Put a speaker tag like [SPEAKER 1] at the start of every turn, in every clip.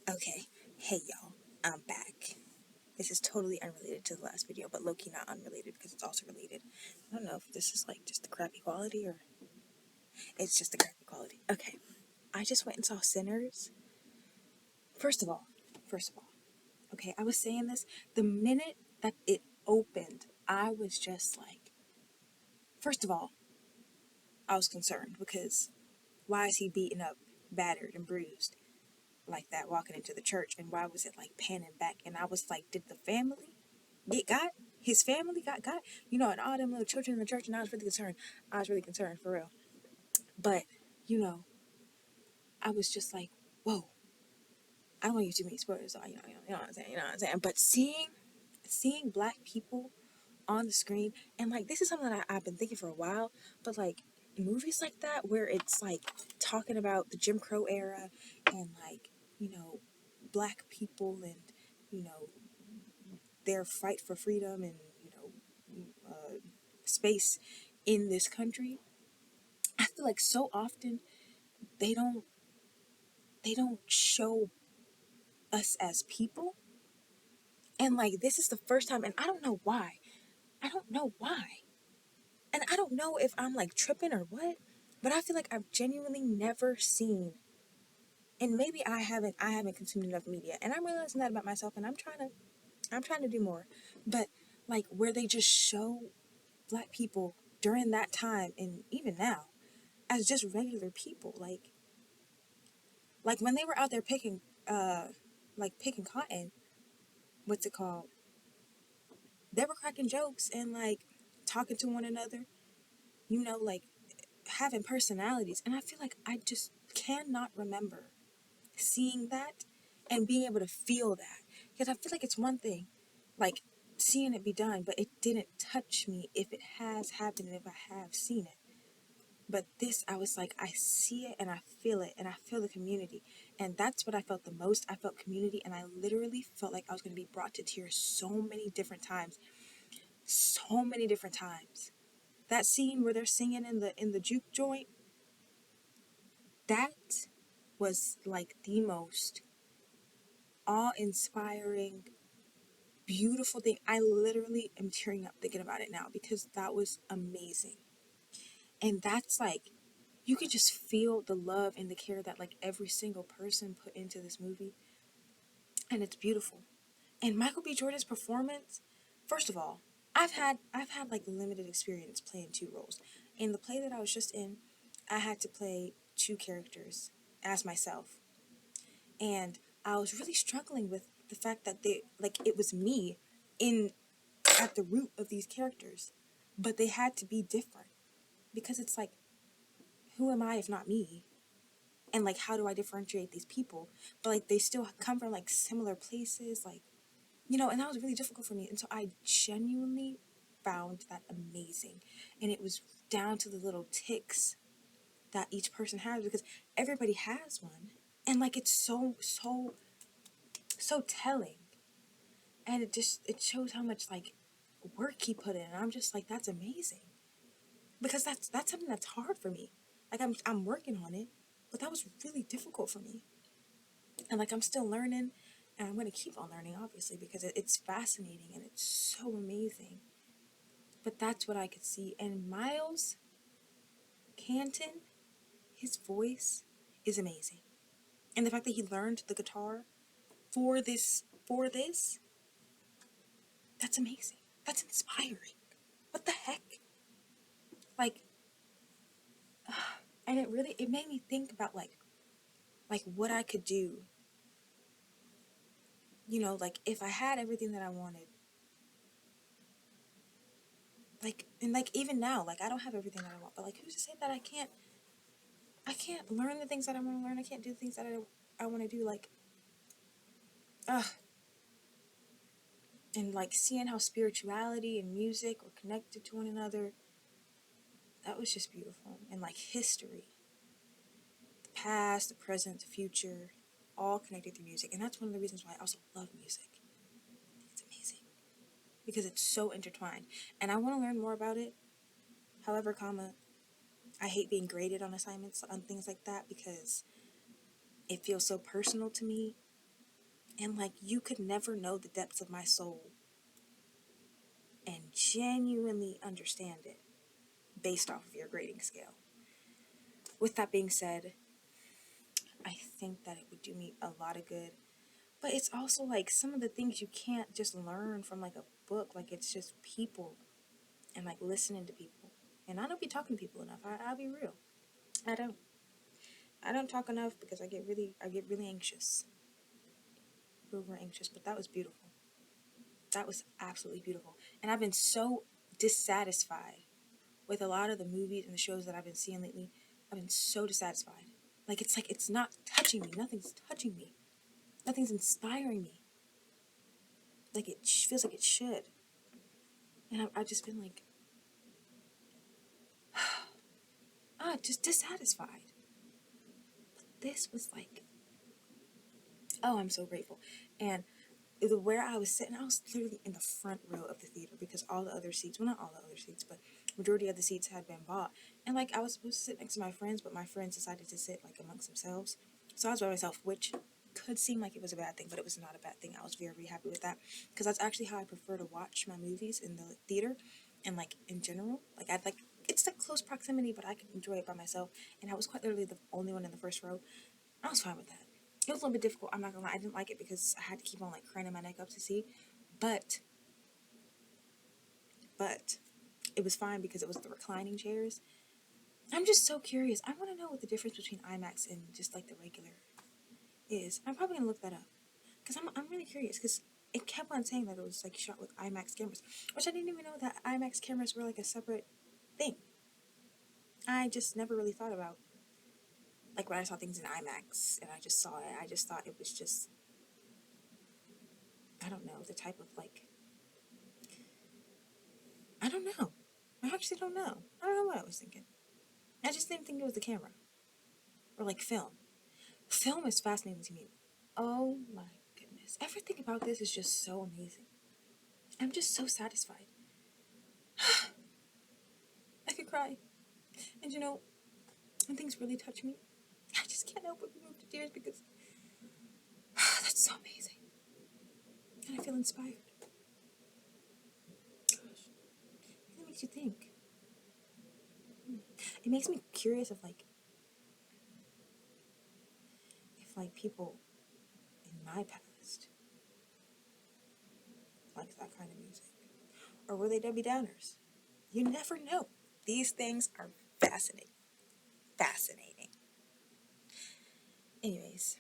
[SPEAKER 1] Okay, hey y'all, I'm back. This is totally unrelated to the last video, but low-key not unrelated because it's also related. I don't know if this is like just the crappy quality or it's just the crappy quality. Okay, I just went and saw Sinners. First of all, okay, I was saying this the minute that it opened, I was just like, first of all, I was concerned because why is he beaten up, battered, and bruised like that walking into the church, and why was it like panning back? And I was like, did the family get got? His family got, and all them little children in the church, and I was really concerned. I was really concerned for real. But, you know, I was just like, whoa. I don't want to use too many spoilers, so you know what I'm saying, But seeing black people on the screen, and like this is something that I've been thinking for a while, but like movies like that where it's like talking about the Jim Crow era and like, black people and, you know, their fight for freedom and, space in this country. I feel like so often they don't they don't show us as people. And like this is the first time, and I don't know why. I don't know why. And I don't know if I'm like tripping or what, but I feel like I've genuinely never seen, and maybe I haven't consumed enough media, and I'm realizing that about myself, and I'm trying to do more. But like where they just show black people during that time and even now as just regular people, like when they were out there picking cotton, what's it called? They were cracking jokes and like talking to one another, like having personalities. And I feel like I just cannot remember seeing that and being able to feel that. Because I feel like it's one thing, like seeing it be done, but it didn't touch me if it has happened and if I have seen it. But this, I was like, I see it and I feel it and I feel the community. And that's what I felt the most. I felt community, and I literally felt like I was going to be brought to tears so many different times. So many different times. That scene where they're singing in the juke joint, that was like the most awe-inspiring, beautiful thing. I literally am tearing up thinking about it now because that was amazing. And that's like, you could just feel the love and the care that like every single person put into this movie, and it's beautiful. And Michael B. Jordan's performance, first of all, I've had like limited experience playing two roles. In the play that I was just in, I had to play two characters as myself, and I was really struggling with the fact that it was me in at the root of these characters, but they had to be different because it's like, who am I if not me? And like, how do I differentiate these people? But like, they still come from like similar places, like, and that was really difficult for me. And so I genuinely found that amazing. And it was down to the little ticks that each person has, because everybody has one. And like, it's so telling. And it shows how much like work he put in. And I'm just like, that's amazing. Because that's something that's hard for me. Like, I'm working on it, but that was really difficult for me. And like, I'm still learning, and I'm going to keep on learning, obviously, because it's fascinating and it's so amazing. But that's what I could see. And Miles Canton, his voice is amazing. And the fact that he learned the guitar for this, that's amazing. That's inspiring. What the heck? Like, and it made me think about like what I could do. Like if I had everything that I wanted. Like, and like even now, like I don't have everything that I want, but like who's to say that I can't learn the things that I want to learn. I can't do the things that I want to do. Like, and like seeing how spirituality and music were connected to one another, that was just beautiful. And like history, the past, the present, the future, all connected through music. And that's one of the reasons why I also love music. It's amazing because it's so intertwined, and I want to learn more about it. However, I hate being graded on assignments on things like that because it feels so personal to me. And like, you could never know the depths of my soul and genuinely understand it based off of your grading scale. With that being said, I think that it would do me a lot of good. But it's also like some of the things you can't just learn from like a book. Like, it's just people and like listening to people. And I don't be talking to people enough. I'll be real. I don't. I don't talk enough because I get really anxious. Real anxious. But that was beautiful. That was absolutely beautiful. And I've been so dissatisfied with a lot of the movies and the shows that I've been seeing lately. I've been so dissatisfied. Like, it's not touching me. Nothing's touching me. Nothing's inspiring me. Like, it feels like it should. And I've just been like, just dissatisfied. But this was like, oh, I'm so grateful. And where I was sitting, I was literally in the front row of the theater because all the other seats, well, not all the other seats, but majority of the seats had been bought. And like, I was supposed to sit next to my friends, but my friends decided to sit like amongst themselves. So I was by myself, which could seem like it was a bad thing, but it was not a bad thing. I was very, very happy with that because that's actually how I prefer to watch my movies, in the theater and like in general. Like, I'd like, it's like close proximity, but I could enjoy it by myself. And I was quite literally the only one in the first row. I was fine with that. It was a little bit difficult, I'm not gonna lie. I didn't like it because I had to keep on like craning my neck up to see. But it was fine because it was the reclining chairs. I'm just so curious. I want to know what the difference between IMAX and just like the regular is. I'm probably gonna look that up because I'm really curious because it kept on saying that it was like shot with IMAX cameras, which I didn't even know that IMAX cameras were like a separate thing. I just never really thought about, like, when I saw things in IMAX and I just saw it, I just thought it was just, I don't know, the type of like, I don't know. I actually don't know. I don't know what I was thinking. I just didn't think it was the camera. Or like film. Film is fascinating to me. Oh my goodness. Everything about this is just so amazing. I'm just so satisfied. I could cry. And you know, when things really touch me, I just can't help but be moved to tears because that's so amazing. And I feel inspired. Gosh. It really makes you think. It makes me curious of like, if like people in my past liked that kind of music. Or were they Debbie Downers? You never know. These things are fascinating. Fascinating. Anyways.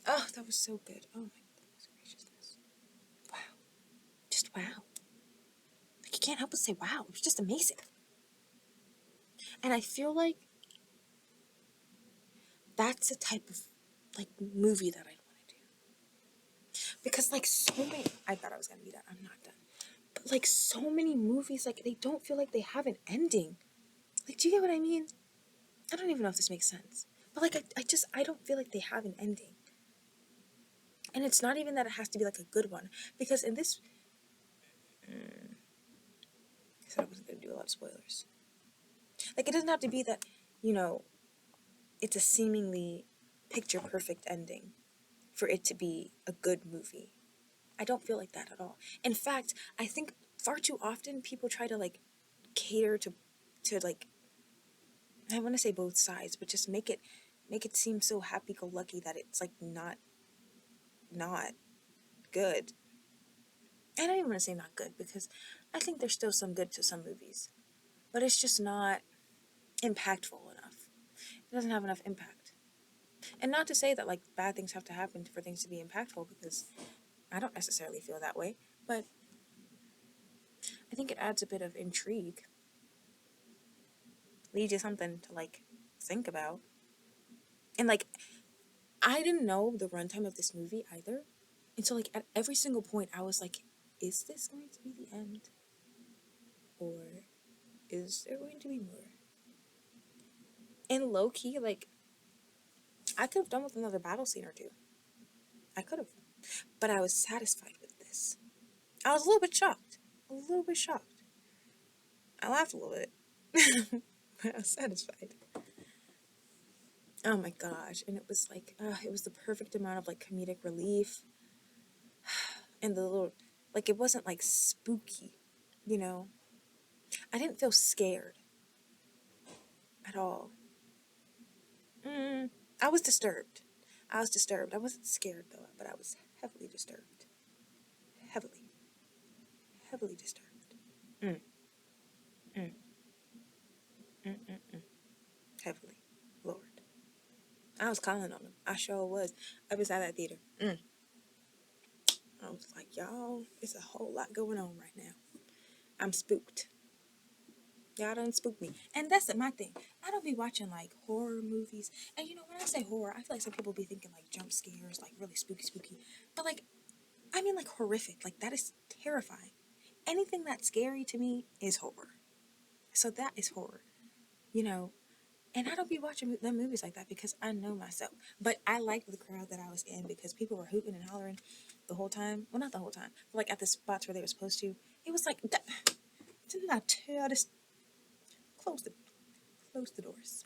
[SPEAKER 1] Oh, that was so good. Oh my goodness graciousness. Wow. Just wow. Like, you can't help but say wow. It was just amazing. And I feel like that's the type of like movie that I'd want to do. Because like so many, I thought I was gonna be done. I'm not done. But like so many movies, like they don't feel like they have an ending. Like, do you get what I mean? I don't even know if this makes sense. But like I don't feel like they have an ending. And it's not even that it has to be like a good one. Because in this, I said I wasn't gonna do a lot of spoilers. Like, it doesn't have to be that, you know, it's a seemingly picture perfect ending for it to be a good movie. I don't feel like that at all. In fact, I think far too often people try to like cater to like, I want to say both sides, but just make it seem so happy-go-lucky that it's like not good. I don't even want to say not good because I think there's still some good to some movies, but it's just not impactful enough. It doesn't have enough impact. And not to say that like bad things have to happen for things to be impactful, because I don't necessarily feel that way, but I think it adds a bit of intrigue. Leads you something to like think about. And like, I didn't know the runtime of this movie either. And so like at every single point I was like, is this going to be the end? Or is there going to be more? And low key, like, I could have done with another battle scene or two. I could have. But I was satisfied with this. I was a little bit shocked. I laughed a little bit. But I was satisfied. Oh my gosh. And it was like, it was the perfect amount of like comedic relief. And the little, like, it wasn't like spooky, you know? I didn't feel scared at all. Mm, I was disturbed. I was disturbed. I wasn't scared though, but I was heavily disturbed. Heavily, heavily disturbed. Mm, mm, mm, mm, mm. Heavily. Lord. I was calling on him. I sure was. I was at that theater. I was like, y'all, it's a whole lot going on right now. I'm spooked. Y'all done spooked me. And that's my thing. I don't be watching like horror movies. And you know, when I say horror, I feel like some people be thinking like jump scares, like really spooky, spooky. But like, I mean like horrific. Like that is terrifying. Anything that's scary to me is horror. So that is horror. You know, and I don't be watching them movies like that because I know myself. But I liked the crowd that I was in because people were hooting and hollering the whole time. Well, not the whole time, but like at the spots where they were supposed to. It was like, didn't I tell this? Close the, close the doors.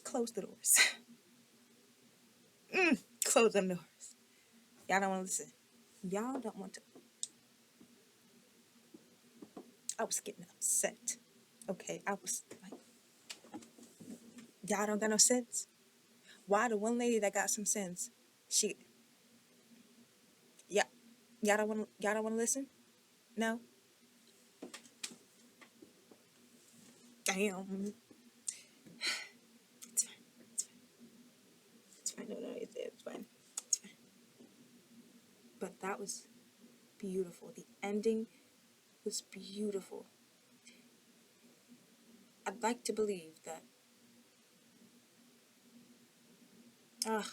[SPEAKER 1] Close the doors. Close them doors. Y'all don't want to listen. Y'all don't want to. I was getting upset. Okay, I was like, y'all don't got no sense. Why the one lady that got some sense? She, yeah, y'all don't want to listen. No, damn. It's fine. It's fine. It's fine. No, it's fine. It's fine. But that was beautiful. The ending was beautiful. I'd like to believe that. Ugh.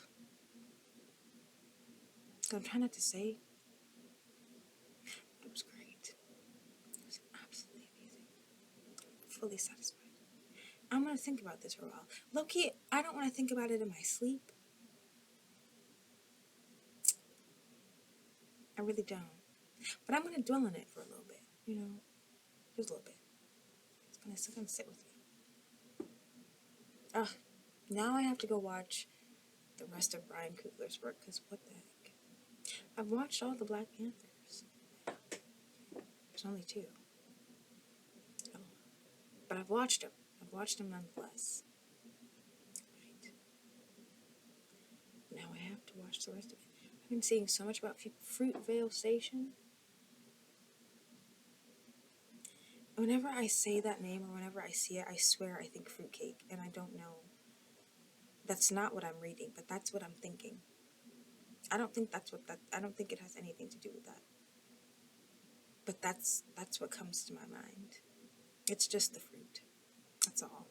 [SPEAKER 1] I'm trying not to say. It was great. It was absolutely amazing. Fully satisfied. I'm gonna think about this for a while. Low-key, I don't want to think about it in my sleep. I really don't. But I'm gonna dwell on it for a little bit. You know, just a little bit. It's gonna sit with me. Ugh. Now I have to go watch the rest of Brian Coogler's work, because what the heck? I've watched all the Black Panthers. There's only two. Oh. But I've watched them. I've watched them nonetheless. Right. Now I have to watch the rest of it. I've been seeing so much about Fruitvale Station. Whenever I say that name or whenever I see it, I swear I think fruitcake, and I don't know. That's not what I'm reading, but that's what I'm thinking. I don't think it has anything to do with that. But that's what comes to my mind. It's just the fruit. That's all.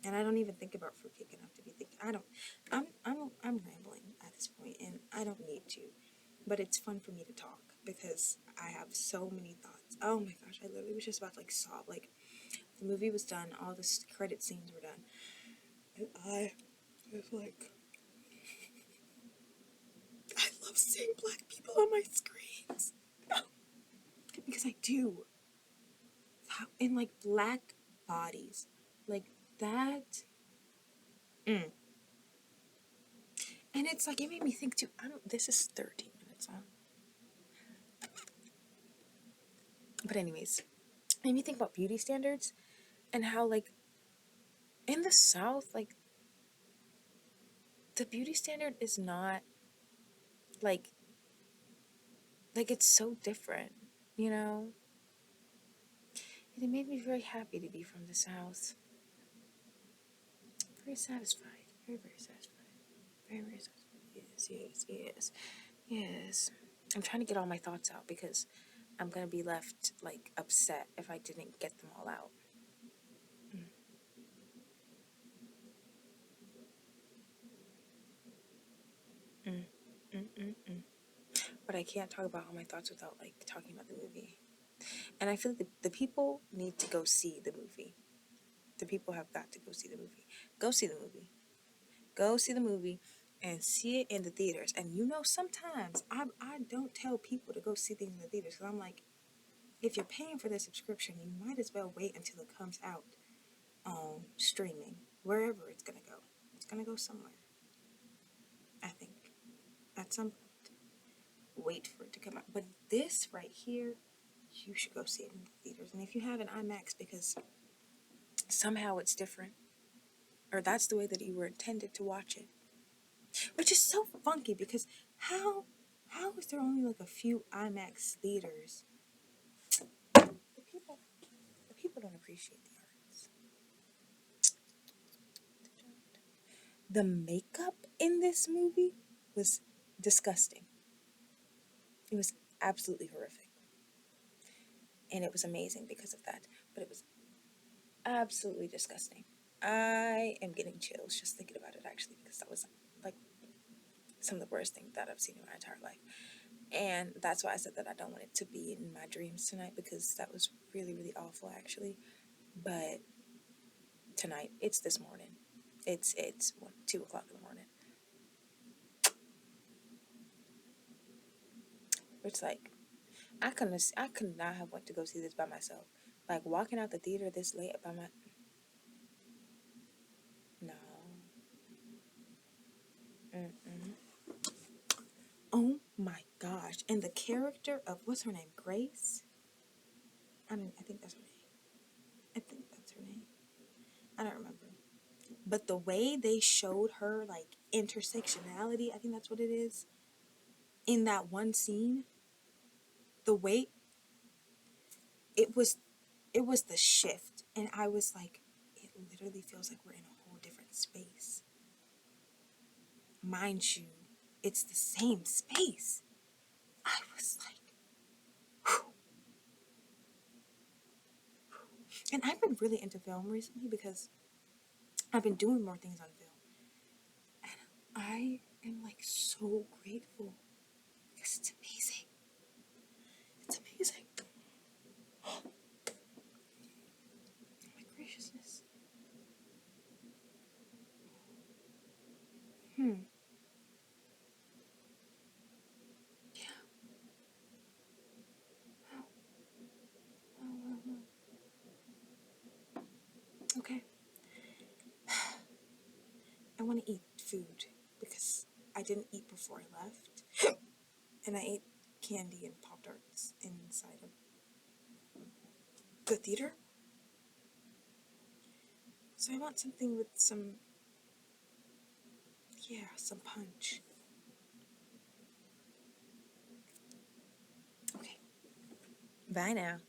[SPEAKER 1] And I don't even think about fruitcake enough to be thinking. I'm rambling at this point, and I don't need to. But it's fun for me to talk because I have so many thoughts. Oh my gosh, I literally was just about to like sob. Like the movie was done, all the credit scenes were done, and I was like, I love seeing black people on my screens because I do. In like black bodies, like that. And it's like, it made me think too. This is 13 minutes long. But anyways, it made me think about beauty standards and how like in the South, like the beauty standard is not like it's so different, you know? And it made me very happy to be from the South. Very satisfied. Very, very satisfied. Very, very satisfied. Yes. I'm trying to get all my thoughts out because I'm going to be left, like, upset if I didn't get them all out. But I can't talk about all my thoughts without, like, talking about the movie. And I feel like the people need to go see the movie. The people have got to go see the movie. Go see the movie. Go see the movie and see it in the theaters. And you know, sometimes I don't tell people to go see things in the theaters because I'm like, if you're paying for the subscription, you might as well wait until it comes out on streaming, wherever it's going to go. It's going to go somewhere, I think, at some point. wait for it to come out. But this right here, you should go see it in the theaters. And if you have an IMAX, because somehow it's different, or that's the way that you were intended to watch it, which is so funky, because how is there only like a few IMAX theaters? The people don't appreciate the arts. The makeup in this movie was disgusting. It was absolutely horrific. And it was amazing because of that. But it was absolutely disgusting. I am getting chills just thinking about it, actually, because that was like some of the worst things that I've seen in my entire life. And that's why I said that I don't want it to be in my dreams tonight, because that was really, really awful, actually. But tonight, it's this morning. It's 2 o'clock in the morning. It's like, I could not have went to go see this by myself. Like, walking out the theater this late by my... No. Mm-mm. Oh my gosh. And the character of, what's her name? Grace? I think that's her name. I think that's her name. I don't remember. But the way they showed her, like, intersectionality, I think that's what it is, in that one scene, the way it was the shift. And I was like, it literally feels like we're in a whole different space. Mind you, it's the same space. I was like, whew. And I've been really into film recently because I've been doing more things on film. And I am like so grateful because it's amazing. It's amazing. Oh my graciousness. Yeah. Wow. Wow. Okay. I want to eat food because I didn't eat before I left. And I ate candy and Pop-Tarts inside of the theater. So I want something with some punch. Okay. Bye now.